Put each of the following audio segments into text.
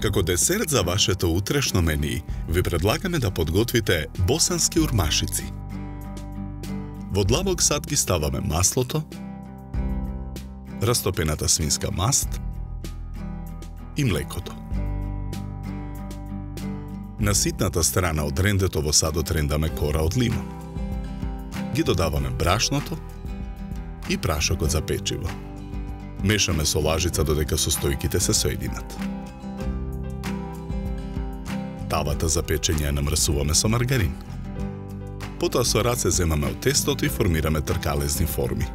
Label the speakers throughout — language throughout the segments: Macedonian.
Speaker 1: Како десерт за вашето утрешно мени, ви предлагаме да подготвите босански урмашици. Во длабок сад ги ставаме маслото, растопената свинска маст и млекото. На ситната страна од рендето во садот рендаме кора од лимон. Ги додаваме брашното и прашокот за печиво. Мешаме со лажица додека состојките се соединат. Тавата за печење ја намрсуваме со маргарин. Потоа со раце земаме од тестото и формираме тркалезни форми.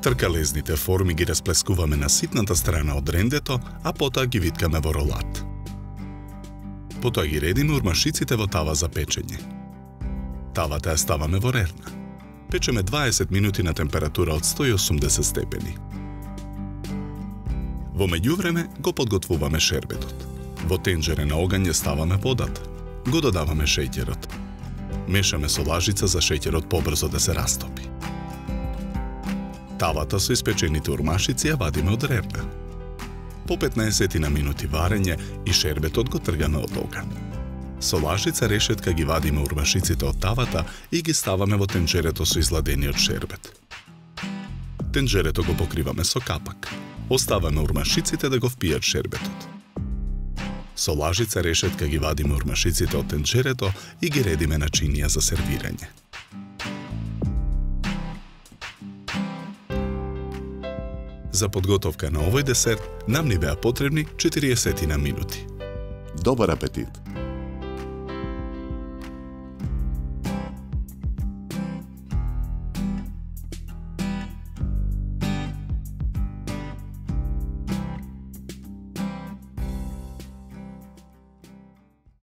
Speaker 1: Тркалезните форми ги расплескуваме на ситната страна од рендето, а потоа ги виткаме во ролат. Потоа ги редиме урмашиците во тава за печење. Тавата ја ставаме во рерна. Печеме 20 минути на температура од 180 степени. Во меѓувреме го подготвуваме шербетот. Во тенџере на оган ја ставаме водата. Го додаваме шеќерот. Мешаме со лажица за шеќерот побрзо да се растопи. Тавата со испечените урмашици ја вадиме од рерна. По 15 на минути варење и шербетот го тргаме од оган. Со лажица решетка ги вадиме урмашиците од тавата и ги ставаме во тенџерето со изладениот шербет. Тенџерето го покриваме со капак. Оставаме урмашиците да го впијат шербетот. Со лажица решетка ги вадиме урмашиците од тенџерето и ги редиме на чинија за сервирање. За подготовка на овој десерт нам ни беа потребни 40 минути.
Speaker 2: Добар апетит!